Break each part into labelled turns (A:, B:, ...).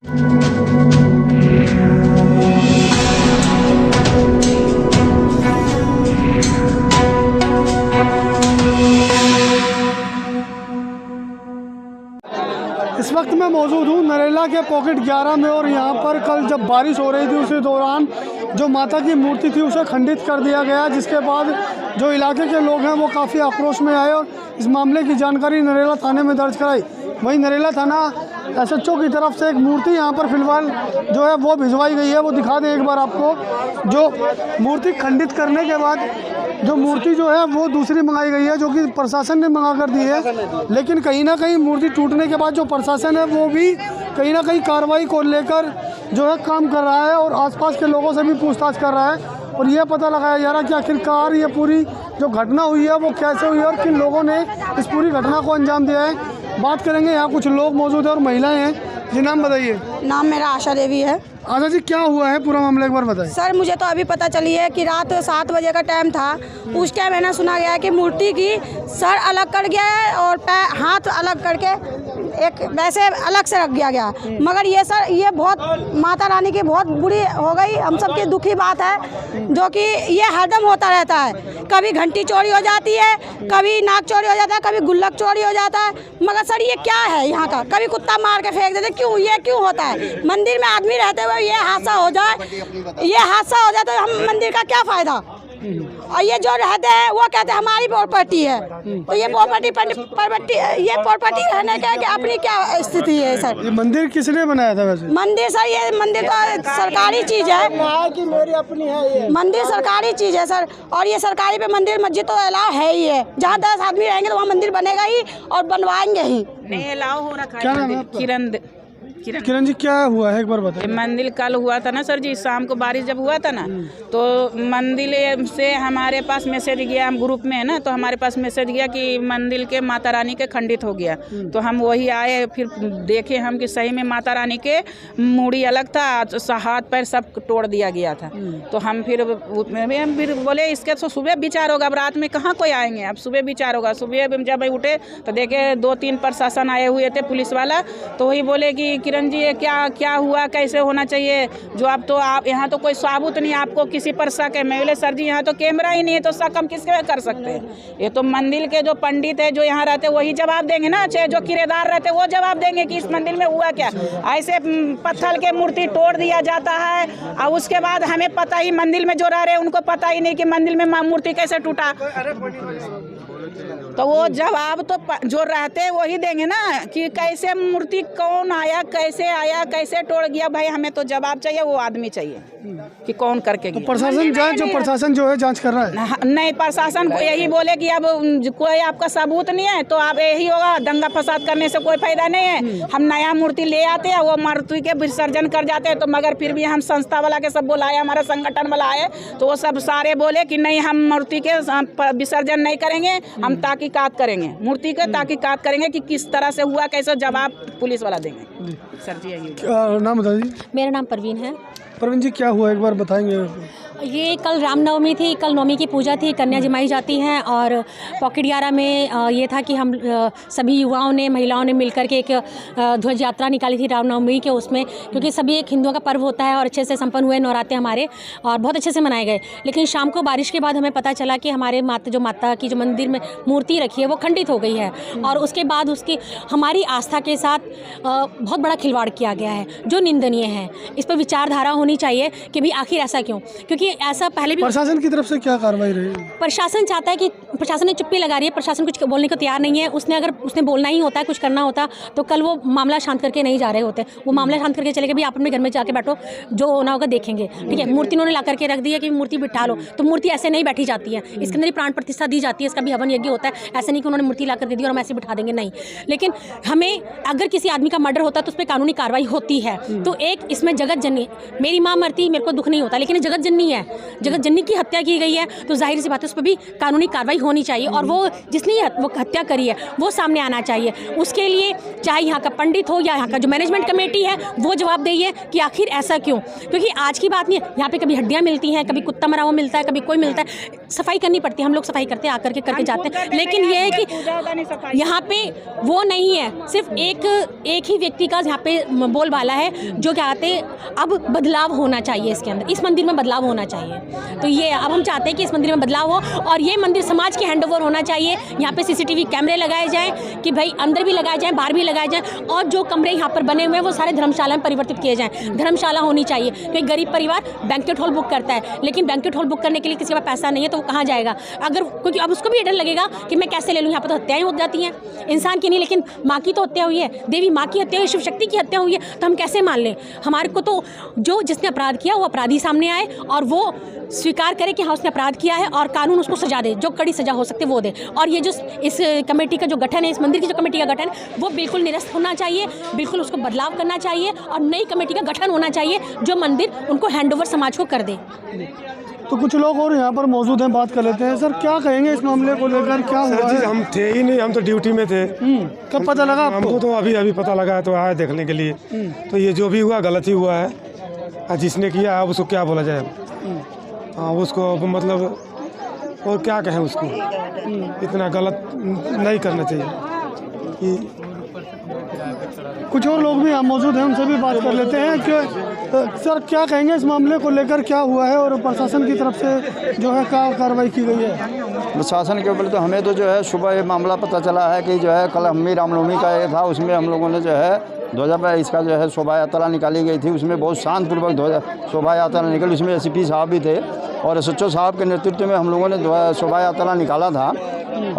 A: इस वक्त मैं मौजूद हूँ नरेला के पॉकेट 11 में और यहाँ पर कल जब बारिश हो रही थी उसी दौरान जो माता की मूर्ति थी उसे खंडित कर दिया गया, जिसके बाद जो इलाके के लोग हैं वो काफ़ी आक्रोश में आए और इस मामले की जानकारी नरेला थाने में दर्ज कराई। वहीं नरेला थाना SHO की तरफ से एक मूर्ति यहाँ पर फिलहाल जो है वो भिजवाई गई है, वो दिखा दें एक बार आपको। जो मूर्ति खंडित करने के बाद जो मूर्ति जो है वो दूसरी मंगाई गई है, जो कि प्रशासन ने मंगा कर दी है। लेकिन कहीं ना कहीं मूर्ति टूटने के बाद जो प्रशासन है वो भी कहीं ना कहीं कार्रवाई को लेकर जो है काम कर रहा है और आसपास के लोगों से भी पूछताछ कर रहा है और यह पता लगाया जा रहा है कि आखिरकार ये पूरी जो घटना हुई है वो कैसे हुई है और किन लोगों ने इस पूरी घटना को अंजाम दिया है। बात करेंगे, यहाँ कुछ लोग मौजूद हैं और महिलाएं हैं। जी नाम बताइए।
B: नाम मेरा आशा देवी है।
A: आशा जी, क्या हुआ है पूरा मामला एक बार बताइए।
B: सर मुझे तो अभी पता चली है कि रात 7 बजे का टाइम था। उस टाइम मैंने सुना गया है कि मूर्ति की सर अलग कर गया है और हाथ अलग करके एक वैसे अलग से रख दिया गया। मगर ये सर ये बहुत माता रानी की बहुत बुरी हो गई, हम सब की दुखी बात है, जो कि ये हरदम होता रहता है। कभी घंटी चोरी हो जाती है, कभी नाक चोरी हो जाता है, कभी गुल्लक चोरी हो जाता है। मगर सर ये क्या है यहाँ का, कभी कुत्ता मार के फेंक देते, क्यों ये क्यों होता है? मंदिर में आदमी रहते हुए ये हादसा हो जाए तो हम मंदिर का क्या फायदा? और ये जो रहते हैं वो कहते हैं हमारी प्रॉपर्टी है, तो ये प्रॉपर्टी रहने का कि अपनी क्या स्थिति है सर?
A: ये मंदिर किसने बनाया था वैसे?
B: मंदिर सर ये मंदिर तो सरकारी चीज है कि मेरी अपनी है। ये मंदिर सरकारी चीज है सर, और ये सरकारी पे मंदिर मस्जिद तो अलाउ है ही है। जहाँ 10 आदमी रहेंगे तो वहाँ मंदिर बनेगा ही और बनवाएंगे ही।
C: नहीं अलाउ हो रखा है।
A: क्या नाम है? किरण जी, क्या हुआ है एक बार बताइए।
C: मंदिर कल हुआ था ना सर जी, शाम को बारिश जब हुआ था ना तो मंदिर से हमारे पास मैसेज गया, हम ग्रुप में है ना, तो हमारे पास मैसेज गया कि मंदिर के माता रानी के खंडित हो गया। तो हम वही आए, फिर देखे हम कि सही में माता रानी के मूड़ी अलग था, हाथ पैर सब तोड़ दिया गया था। तो हम फिर बोले इसके तो सुबह विचार होगा, अब रात में कहाँ कोई आएंगे, अब सुबह विचार होगा। सुबह जब उठे तो देखे 2-3 प्रशासन आए हुए थे, पुलिस वाला। तो वही बोले कि किरण जी ये क्या हुआ, कैसे होना चाहिए, जो अब तो आप यहाँ तो कोई सबूत नहीं, आपको किसी पर शक है। मैं बोले सर जी यहाँ तो कैमरा ही नहीं है, तो शक हम किसके कर सकते हैं? ये तो मंदिर के जो पंडित है जो यहाँ रहते वही जवाब देंगे ना, चाहे जो किराएदार रहते वो जवाब देंगे कि इस मंदिर में हुआ क्या। ऐसे पत्थर के मूर्ति तोड़ दिया जाता है और उसके बाद हमें पता ही, मंदिर में जो रह रहे हैं उनको पता ही नहीं कि मंदिर में मूर्ति कैसे टूटा। तो वो जवाब तो जो रहते हैं वही देंगे ना कि कैसे मूर्ति कौन आया, कैसे आया, कैसे तोड़ गया। भाई हमें तो जवाब चाहिए, वो आदमी चाहिए कि कौन करके गया।
A: तो प्रशासन जो है जांच कर रहा है।
C: नहीं, प्रशासन को यही बोले कि अब कोई आपका सबूत नहीं है तो आप यही होगा, दंगा फसाद करने से कोई फायदा नहीं है। हम नया मूर्ति ले आते हैं, वो मूर्ति के विसर्जन कर जाते हैं। तो मगर फिर भी हम संस्था वाला के सब बुलाए, हमारा संगठन वाला आए, तो वो सब सारे बोले कि नहीं हम मूर्ति के विसर्जन नहीं करेंगे, हम तहकीकात करेंगे, मूर्ति के तहकीकात करेंगे कि किस तरह से हुआ, कैसे जवाब पुलिस वाला देंगे। सर जी यही
A: नाम बताइए।
D: मेरा नाम परवीन है।
A: परवीन जी, क्या हुआ एक बार बताएंगे?
D: ये कल रामनवमी थी, कल नवमी की पूजा थी, कन्या जमाई जाती हैं और पॉकेट 11 में ये था कि हम सभी युवाओं ने, महिलाओं ने मिलकर के एक ध्वज यात्रा निकाली थी रामनवमी के उसमें, क्योंकि सभी एक हिंदुओं का पर्व होता है और अच्छे से संपन्न हुए नवरात्रे हमारे और बहुत अच्छे से मनाए गए। लेकिन शाम को बारिश के बाद हमें पता चला कि हमारे माता की जो मंदिर में मूर्ति रखी है वो खंडित हो गई है और उसके बाद उसकी हमारी आस्था के साथ बहुत बड़ा खिलवाड़ किया गया है, जो निंदनीय है। इस पर विचारधारा होनी चाहिए कि भी आखिर ऐसा क्यों, क्योंकि ऐसा पहले भी
A: प्रशासन की तरफ से क्या कार्रवाई रही?
D: प्रशासन चाहता है कि प्रशासन ने चुप्पी लगा रही है, प्रशासन कुछ बोलने को तैयार नहीं है। उसने बोलना ही होता है, कुछ करना होता तो कल वो मामला शांत करके नहीं जा रहे होते। वो मामला शांत करके चले गए, भी आप अपने घर में जाके बैठो, जो होना होगा देखेंगे। ठीक है, मूर्ति उन्होंने ला करके रख दी है कि मूर्ति बिठा लो, तो मूर्ति ऐसे नहीं बैठी जाती है, इसके अंदर ही प्राण प्रतिष्ठा दी जाती है, इसका भी हवन यज्ञ होता है। ऐसे नहीं कि उन्होंने मूर्ति ला कर दे दी और हम ऐसे बिठा देंगे, नहीं। लेकिन हमें अगर किसी आदमी का मर्डर होता है तो उस पर कानूनी कार्रवाई होती है। तो एक इसमें जगत जननी, मेरी माँ मरती मेरे को दुख नहीं होता, लेकिन जगत जननी है, है, जगत जननी की हत्या की गई है, तो जाहिर सी बात है उस पर भी कानूनी कार्रवाई होनी चाहिए और वो जिसने वो हत्या करी है वो सामने आना चाहिए। उसके लिए चाहे यहाँ का पंडित हो या यहाँ का जो मैनेजमेंट कमेटी है वो जवाब देगी कि आखिर ऐसा क्यों, क्योंकि आज की बात नहीं है, यहाँ पे कभी हड्डियाँ मिलती हैं, कभी कुत्ता मरा हुआ मिलता है, कभी कोई मिलता है, सफाई करनी पड़ती है, हम लोग सफाई करते हैं आकर के करके जाते हैं, लेकिन ये है कि यहाँ पे वो नहीं है, सिर्फ एक ही व्यक्ति का यहाँ पे बोलबाला है जो क्या कहते हैं अब बदलाव होना चाहिए इसके अंदर, इस मंदिर में बदलाव होना चाहिए। तो ये अब हम चाहते हैं कि इस मंदिर में बदलाव हो और ये मंदिर समाज के हैंडओवर होना चाहिए। यहाँ पे सीसीटीवी कैमरे लगाए जाएं कि भाई अंदर भी लगाए जाएं, बाहर भी लगाए जाएं और जो कमरे यहाँ पर बने हुए हैं वो सारे धर्मशाला में परिवर्तित किए जाएं। धर्मशाला होनी चाहिए क्योंकि गरीब परिवार बैंक्वेट हॉल बुक करता है, लेकिन बैंक्वेट हॉल बुक करने के लिए किसी के पास पैसा नहीं है तो वो कहाँ जाएगा, अगर क्योंकि अब उसको भी डर लगेगा कि मैं कैसे ले लूँ, यहाँ पर तो हत्याएं हो जाती हैं, इंसान की नहीं लेकिन माँ की तो हत्या हुई है, देवी माँ की हत्या हुई, शिव शक्ति की हत्या हुई है, तो हम कैसे मान लें। हमारे को तो जो जिसने अपराध किया वो अपराधी सामने आए और वो स्वीकार करे कि हाँ उसने अपराध किया है और कानून उसको सजा दे, जो कड़ी सजा हो सकती है वो दे। और ये जो इस कमेटी का जो गठन है, इस मंदिर की जो कमेटी का गठन वो बिल्कुल निरस्त होना चाहिए, बिल्कुल उसको बदलाव करना चाहिए और नई कमेटी का गठन होना चाहिए जो मंदिर उनको हैंडओवर समाज को कर दे।
A: तो कुछ लोग और यहाँ पर मौजूद हैं, बात कर लेते हैं। सर क्या कहेंगे इस मामले को लेकर, क्या हुआ है?
E: हम थे ही नहीं, हम तो ड्यूटी में थे।
A: कब पता लगा आपको?
E: हमको तो अभी पता लगा तो आया देखने के लिए। तो ये जो भी हुआ गलत ही हुआ है, जिसने किया अब उसको क्या बोला जाए, हाँ उसको मतलब और क्या कहें उसको, इतना गलत नहीं करना चाहिए।
A: कुछ और लोग भी यहाँ मौजूद हैं, उनसे भी बात कर लेते हैं कि सर क्या कहेंगे इस मामले को लेकर, क्या हुआ है और प्रशासन की तरफ से जो है क्या कार्रवाई की गई है?
F: प्रशासन के ऊपर तो हमें तो जो है सुबह ये मामला पता चला है कि जो है कल हम्मी रामनवमी का ये था, उसमें हम लोगों ने जो है ध्वजा पर इसका जो है शोभा यात्रा निकाली गई थी, उसमें बहुत शांतिपूर्वक ध्वजा शोभा यात्रा निकली, उसमें एसपी साहब भी थे और एसएचओ साहब के नेतृत्व में हम लोगों ने शोभा यात्रा निकाला था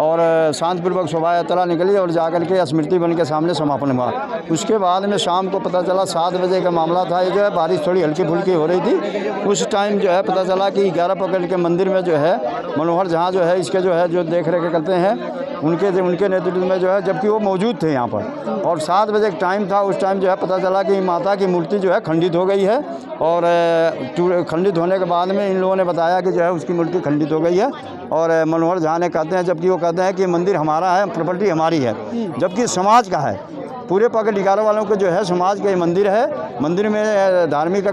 F: और शांतिपूर्वक शोभा यात्रा निकली और जाकर के स्मृति वन के सामने समापन हुआ। उसके बाद में शाम को पता चला 7 बजे का मामला था, ये जो है बारिश थोड़ी हल्की फुल्की हो रही थी, उस टाइम जो है पता चला कि 11 पकड़ के मंदिर में जो है मनोहर जहाँ जो है इसके जो है जो देख रेख करते हैं उनके नेतृत्व में जो है, जबकि वो मौजूद थे यहाँ पर और 7 बजे का टाइम था, उस टाइम जो है पता चला कि माता की मूर्ति जो है खंडित हो गई है और खंडित होने के बाद में इन लोगों ने बताया कि जो है उसकी मूर्ति खंडित हो गई है और मनोहर झा ने कहते हैं, जबकि वो कहते हैं कि मंदिर हमारा है, प्रॉपर्टी हमारी है, जबकि समाज का है, पूरे पकड़ 11 वालों का जो है समाज का ये मंदिर है, मंदिर में धार्मिक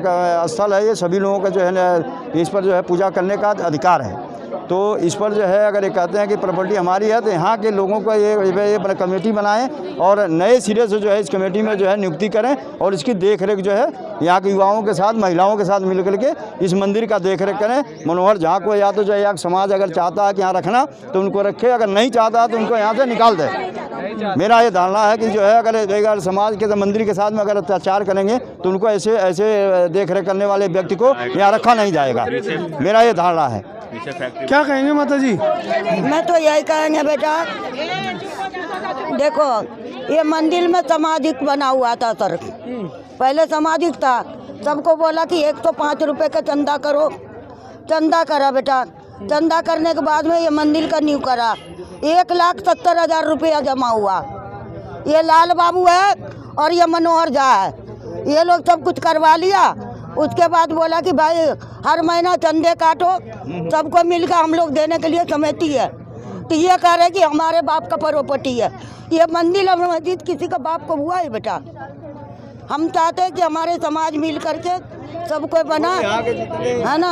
F: स्थल है, ये सभी लोगों का जो है इस पर जो है पूजा करने का अधिकार है। तो इस पर जो है अगर ये कहते हैं कि प्रॉपर्टी हमारी है तो यहाँ के लोगों को ये कमेटी बनाएं और नए सिरे से जो है इस कमेटी में जो है नियुक्ति करें और इसकी देखरेख जो है यहाँ के युवाओं के साथ महिलाओं के साथ मिलकर के इस मंदिर का देखरेख करें। मनोहर झा को या तो जो है समाज अगर चाहता है कि यहाँ रखना तो उनको रखे, अगर नहीं चाहता तो उनको यहाँ से निकाल दे। मेरा ये धारणा है कि जो है अगर समाज के मंदिर के साथ में अगर अत्याचार करेंगे तो उनको ऐसे देखरेख करने वाले व्यक्ति को यहाँ रखा नहीं जाएगा, मेरा ये धारणा है।
A: क्या कहेंगे माता जी?
G: मैं तो यही कहेंगे बेटा, देखो ये मंदिर में सामाजिक बना हुआ था सर, पहले सामाजिक था, सबको बोला कि 105 रुपये का चंदा करो, चंदा करा बेटा, चंदा करने के बाद में ये मंदिर का न्यू करा, 1,70,000 रुपया जमा हुआ। ये लाल बाबू है और ये मनोहर झा है, ये लोग सब कुछ करवा लिया। उसके बाद बोला कि भाई हर महीना चंदे काटो, सबको मिलकर हम लोग देने के लिए समिति है, तो ये कह रहे कि हमारे बाप का प्रॉपर्टी है। ये मंदिर और मस्जिद किसी का बाप को हुआ है बेटा? हम चाहते हैं कि हमारे समाज मिल करके सबको बनाए, है ना,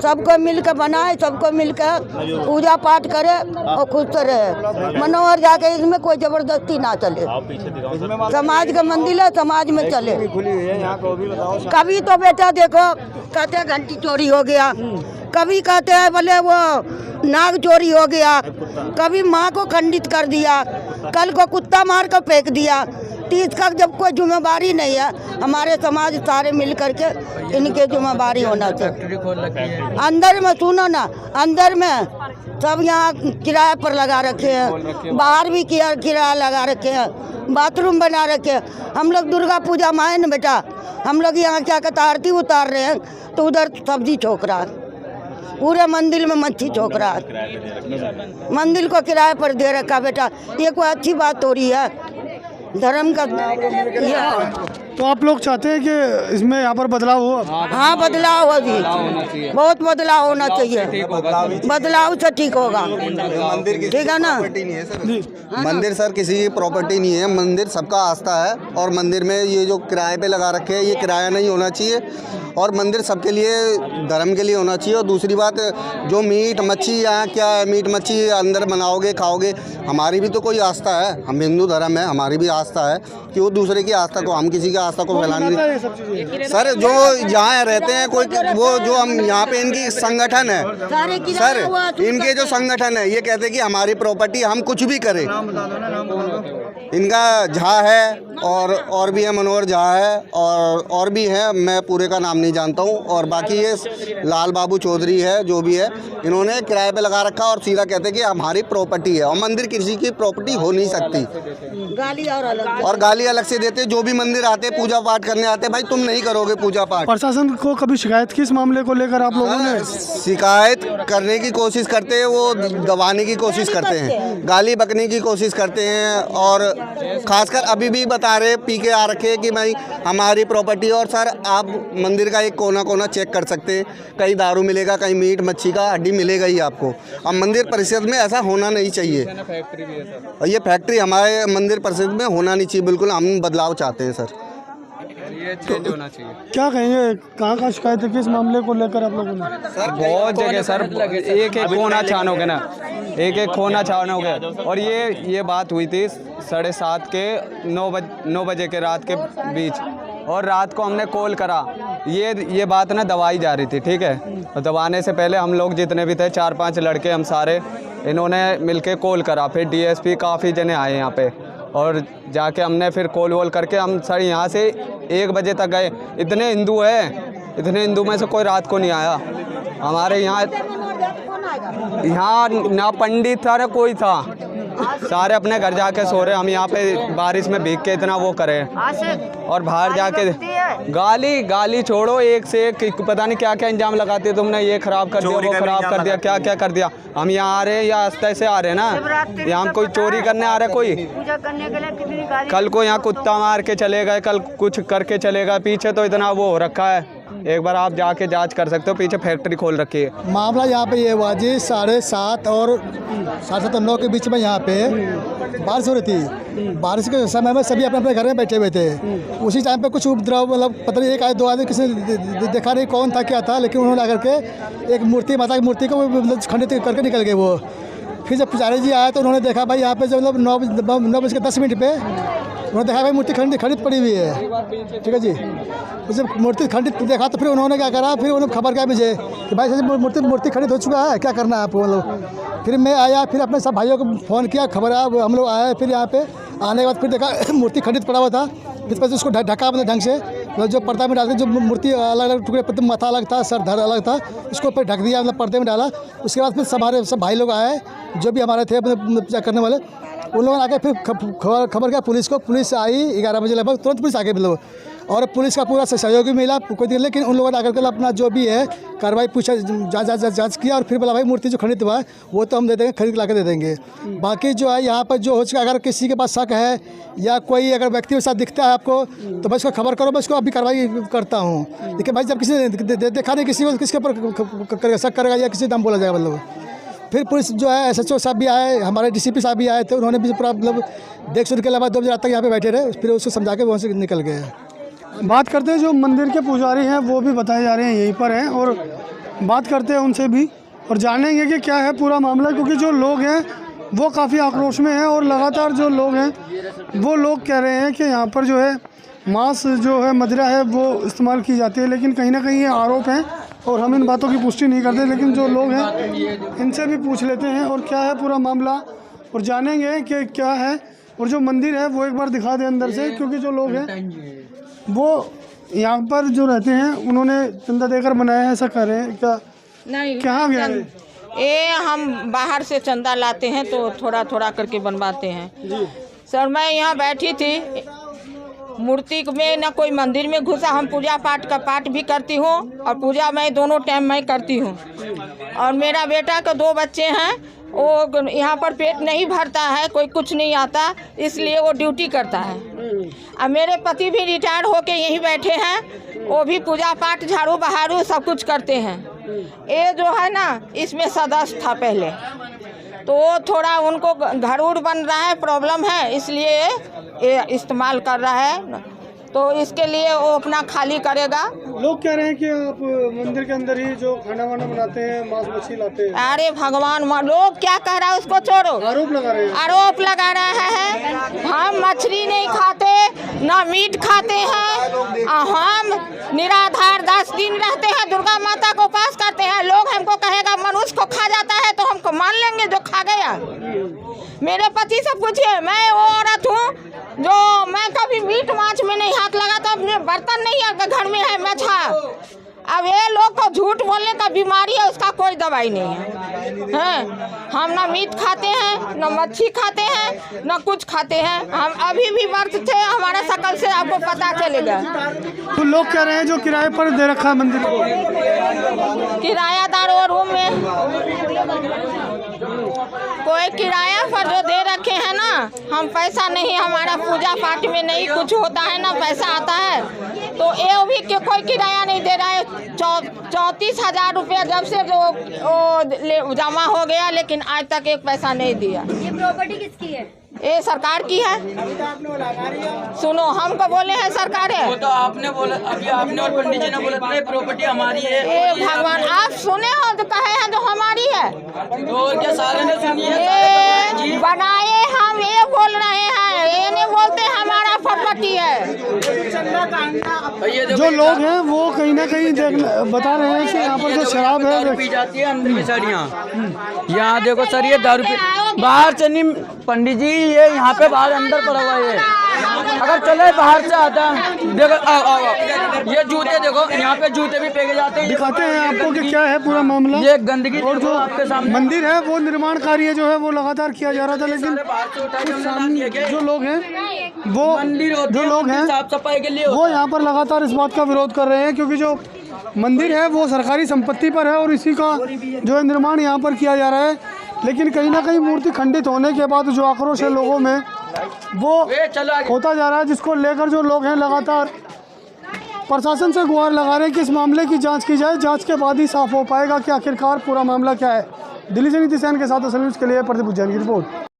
G: सबको मिलकर बनाए, सबको मिलकर पूजा पाठ करे और खुश से रहे। मनोहर जाके इसमें कोई जबरदस्ती ना चले, समाज का मंदिर है, समाज में चले। कभी तो बेटा देखो कहते हैं घंटी चोरी हो गया, कभी कहते हैं बोले वो नाग चोरी हो गया, कभी माँ को खंडित कर दिया, कल को कुत्ता मार कर फेंक दिया। तो इसका जब कोई जिम्मेदारी नहीं है, हमारे समाज सारे मिल करके इनके जिम्मेदारी होना चाहिए। अंदर में सुनो ना, अंदर में सब यहाँ किराए पर लगा रखे हैं, बाहर भी किराया लगा रखे हैं, बाथरूम बना रखे हैं। हम लोग दुर्गा पूजा माए न बेटा, हम लोग यहाँ क्या कहता आरती उतार रहे हैं तो उधर सब्जी छोक रहा है, पूरे मंदिर में मच्छी छोक रहा है, मंदिर को किराए पर दे रखा बेटा। ये कोई अच्छी बात हो रही है? धर्म का
A: तो आप लोग चाहते हैं कि इसमें यहाँ पर बदलाव हो?
G: हाँ बदलाव हो जी, बहुत बदलाव होना चाहिए, बदलाव से ठीक होगा।
H: मंदिर की
G: ठीक है ना?
H: प्रॉपर्टी नहीं है सर, मंदिर सर किसी की प्रॉपर्टी नहीं है, मंदिर सबका आस्था है। और मंदिर में ये जो किराए पे लगा रखे हैं ये किराया नहीं होना चाहिए, और मंदिर सबके लिए धर्म के लिए होना चाहिए। और दूसरी बात, जो मीट मच्छी यहाँ क्या है, मीट मच्छी अंदर बनाओगे खाओगे, हमारी भी तो कोई आस्था है, हम हिंदू धर्म है, हमारी भी आस्था है कि वो दूसरे की आस्था को, हम किसी की आस्था को फैलाने नहीं। सर जो यहाँ रहते हैं कोई वो जो हम यहाँ पे इनकी संगठन है सर, इनके जो संगठन है ये कहते हैं कि हमारी प्रॉपर्टी हम कुछ भी करें। इनका झा है और भी है, मनोहर झा है और भी है, मैं पूरे का नाम नहीं जानता हूँ। और बाकी ये लाल बाबू चौधरी है, जो भी है, इन्होंने किराए पे लगा रखा और सीधा कहते हैं कि हमारी प्रॉपर्टी है, और मंदिर किसी की प्रॉपर्टी हो नहीं सकती। गाली अलग से देते, जो भी मंदिर आते पूजा पाठ करने आते, भाई तुम नहीं करोगे पूजा पाठ।
A: प्रशासन को कभी शिकायत की इस मामले को लेकर आप लोगों ने?
H: शिकायत करने की कोशिश करते हैं, वो दबाने की कोशिश करते हैं, गाली बकने की कोशिश करते हैं, और खासकर अभी भी बता रहे पी के आ रखे कि भाई हमारी प्रॉपर्टी। और सर आप मंदिर का एक कोना कोना चेक कर सकते हैं, कहीं दारू मिलेगा, कहीं मीट मच्छी का हड्डी मिलेगा ही आपको। अब मंदिर परिषद में ऐसा होना नहीं चाहिए, और ये फैक्ट्री हमारे मंदिर परिषद में होना नहीं चाहिए बिल्कुल। हम बदलाव चाहते हैं सर,
I: ये चेंज होना चाहिए।
A: क्या कहेंगे, कहाँ का शिकायत है कि इस मामले को लेकर आप लोगों ने?
I: सर बहुत जगह सर, एक एक कोना छानोगे ना, एक एक कोना छानोगे। और ये बात हुई थी 7:30 के 9 बजे के रात के बीच, और रात को हमने कॉल करा, ये बात ना दबाई जा रही थी, ठीक है। और दबाने से पहले हम लोग जितने भी थे 4-5 लड़के, हम सारे, इन्होंने मिलके कॉल करा, फिर डीएसपी काफ़ी जने आए यहाँ पे, और जाके हमने फिर कॉल वॉल करके हम सर यहाँ से 1 बजे तक गए। इतने हिंदू हैं, इतने हिंदू में से कोई रात को नहीं आया हमारे यहाँ ना पंडित था ना कोई था, सारे अपने घर जाके सो रहे। हम यहाँ पे बारिश में भीग के इतना वो करें, और बाहर जाके गाली छोड़ो, एक से एक पता नहीं क्या क्या इंजाम लगाते हैं, तुमने ये खराब कर दिया, वो खराब कर दिया, क्या क्या कर दिया। हम यहाँ आ रहे हैं या रास्ते से आ रहे हैं ना, यहाँ हम कोई चोरी करने आ रहे कोई, कल को यहाँ कुत्ता मार के चले गए, कल कुछ करके चले गए, पीछे तो इतना वो हो रखा है, एक बार आप जाके जांच कर सकते हो, पीछे फैक्ट्री खोल रखी है।
J: मामला यहाँ पे ये हुआ जी 7:30 और 7:30 और 9 के बीच में यहाँ पे बारिश हो रही थी। बारिश के समय में सभी अपने अपने घर में बैठे हुए थे। उसी टाइम पे कुछ उपद्रव, मतलब पता नहीं 1 आदमी 2 आदमी, किसी ने देखा नहीं कौन था क्या था, लेकिन उन्होंने आकर के एक मूर्ति, माता की मूर्ति को खंडित करके निकल गए वो। फिर जब पुजारी जी आए तो उन्होंने देखा भाई यहाँ पे जब मतलब 9:10 पे उन्होंने देखा भाई मूर्ति खंडित पड़ी हुई है, ठीक है जी। जब मूर्ति खंडित देखा तो फिर उन्होंने क्या करा, फिर उन्होंने खबर क्या मुझे कि भाई मूर्ति खंडित हो चुका है, क्या करना है आपको, मतलब। फिर मैं आया, फिर अपने सब भाइयों को फ़ोन किया, खबर आया, हम लोग आए। फिर यहाँ पे आने के बाद फिर देखा मूर्ति खंडित पड़ा हुआ था, फिर उसको ढका मतलब ढंग से, मतलब जो पर्दा में डाल के, जो मूर्ति अलग अलग टुकड़े, माथा अलग था, सर धड़ अलग था, उसको फिर ढक दिया, मतलब पर्दे में डाला। उसके बाद फिर हमारे सब भाई लोग आए, जो भी हमारे थे पूजा करने वाले, उन लोगों ने आके फिर खबर किया पुलिस को। पुलिस आई 11 बजे लगभग, तुरंत पुलिस आ गई मतलब, और पुलिस का पूरा सहयोग भी मिला कोई दिक्कत। लेकिन उन लोगों ने आकर के अपना जो भी है कार्रवाई पूछा, जांच किया, और फिर बोला भाई मूर्ति जो खंडित हुआ है वो तो हम दे देंगे, खरीद ला के दे देंगे। बाकी जो है यहाँ पर जो हो चुका, अगर किसी के पास शक है या कोई अगर व्यक्ति के साथ दिखता है आपको, तो बस उसको खबर करो, मैं उसको अभी कार्रवाई करता हूँ। लेकिन भाई जब किसी ने देखा नहीं किसी को, किसके ऊपर शक करेगा या किसी नाम बोला जाएगा मतलब। फिर पुलिस जो है SHO साहब भी आए, हमारे DCP साहब भी आए थे, उन्होंने भी पूरा मतलब देख सुन के अलावा 2 बजे रात तक यहाँ पे बैठे रहे, फिर उसको समझा के वहाँ से निकल गए।
A: बात करते हैं जो मंदिर के पुजारी हैं, वो भी बताए जा रहे हैं यहीं पर हैं, और बात करते हैं उनसे भी और जानेंगे कि क्या है पूरा मामला, क्योंकि जो लोग हैं वो काफ़ी आक्रोश में हैं, और लगातार जो लोग हैं वो लोग कह रहे हैं कि यहाँ पर जो है मांस जो है, मदिरा है, वो इस्तेमाल की जाती है। लेकिन कहीं ना कहीं ये आरोप हैं, और हम इन बातों की पुष्टि नहीं करते, लेकिन जो लोग हैं इनसे भी पूछ लेते हैं और क्या है पूरा मामला, और जानेंगे कि क्या है। और जो मंदिर है वो एक बार दिखा दें अंदर से, क्योंकि जो लोग हैं वो यहाँ पर जो रहते हैं उन्होंने चंदा देकर बनाया है, ऐसा कर रहे हैं क्या?
K: नहीं,
A: कहाँ गया है
K: ये? हम बाहर से चंदा लाते हैं तो थोड़ा थोड़ा करके बनवाते हैं। सर मैं यहाँ बैठी थी, मूर्ति में ना कोई मंदिर में घुसा, हम पूजा पाठ का पाठ भी करती हूँ, और पूजा मैं दोनों टाइम मैं करती हूँ। और मेरा बेटा के 2 बच्चे हैं, वो यहाँ पर पेट नहीं भरता है, कोई कुछ नहीं आता, इसलिए वो ड्यूटी करता है। अब मेरे पति भी रिटायर होके यहीं बैठे हैं, वो भी पूजा पाठ झाड़ू बहारू सब कुछ करते हैं। ये जो है ना इसमें सदस्य था पहले, तो वो थोड़ा उनको घर उड़ बन रहा है, प्रॉब्लम है, इसलिए ये इस्तेमाल कर रहा है। तो इसके लिए वो अपना खाली करेगा।
A: लोग कह रहे हैं कि आप मंदिर के अंदर ही जो खाना वाना बनाते हैं, मांस मछली लाते हैं।
K: अरे भगवान, लोग क्या कह रहा है उसको छोड़ो,
A: आरोप लगा रहे हैं।
K: आरोप लगा रहा है। हम मछली नहीं खाते, ना मीट खाते हैं, हम निराधार 10 दिन रहते हैं, दुर्गा माता को उपास करते हैं। लोग हमको कहेगा मनुष्य को खा जाता है तो हमको मान लेंगे जो खा गया। मेरे पति से पूछिए, मैं वो औरत हूँ जो मैं कभी मीट माछ में नहीं हाथ लगाता, अपने बर्तन नहीं है घर में है मैं छा। अब ये लोग को झूठ बोलने का बीमारी है, उसका कोई दवाई नहीं है। हम ना मीट खाते हैं, ना मच्छी खाते हैं, ना कुछ खाते हैं। हम अभी भी व्रत थे, हमारा शकल से आपको पता चलेगा।
A: तो लोग कह रहे हैं जो किराए पर दे रखा है मंदिर को,
K: किरायादार और रूम में कोई किराया पर जो दे रखे हैं ना, हम पैसा नहीं, हमारा पूजा पाठ में नहीं कुछ होता है ना पैसा आता है, तो ये भी कोई किराया नहीं दे रहा है। 34,000 रुपया जब से जो जमा हो गया, लेकिन आज तक एक पैसा नहीं दिया।
L: ये प्रॉपर्टी किसकी है?
K: ये सरकार की है। सुनो, हमको बोले हैं सरकार है,
M: वो तो आपने बोला, अभी आपने और पंडित जी ने बोला था प्रॉपर्टी हमारी है।
K: ये भगवान, आप सुने हो तो कहे हैं जो हमारी है,
M: तो क्या सारे ने सुनी है?
K: बनाए हम ये बोल रहे हैं, ये नहीं बोलते हमारा प्रॉपर्टी है।
A: जो लोग हैं वो कहीं ना कहीं बता रहे हैं कि यहाँ पर जो शराब है
M: पी जाती है अंदर की सर। यहाँ देखो सर, ये दारू पी बाहर से नहीं, पंडित जी ये यहाँ पे बाहर अंदर पड़ा हुआ है। अगर चले बाहर से आता, देखो आओ ये जूते देखो, यहाँ पे जूते भी फेंके जाते हैं।
A: दिखाते हैं आपको कि क्या है पूरा मामला।
M: ये गंदगी
A: और जो
M: आपके सामने
A: मंदिर है वो निर्माण कार्य जो है वो लगातार किया जा रहा था, लेकिन जो लोग हैं वो जो लोग हैं
M: साफ सफाई के लिए
A: वो यहाँ पर लगातार इस बात का विरोध कर रहे हैं, क्योंकि जो मंदिर है वो सरकारी संपत्ति पर है और इसी का जो है निर्माण यहाँ पर किया जा रहा है। लेकिन कहीं ना कहीं मूर्ति खंडित होने के बाद जो आक्रोश है लोगों में वो होता जा रहा है, जिसको लेकर जो लोग हैं लगातार प्रशासन से गुहार लगा रहे हैं कि इस मामले की जांच की जाए। जांच के बाद ही साफ हो पाएगा कि आखिरकार पूरा मामला क्या है। दिल्ली से नीति सैन के साथ असल न्यूज़ के लिए प्रदीप उज्जैन की रिपोर्ट।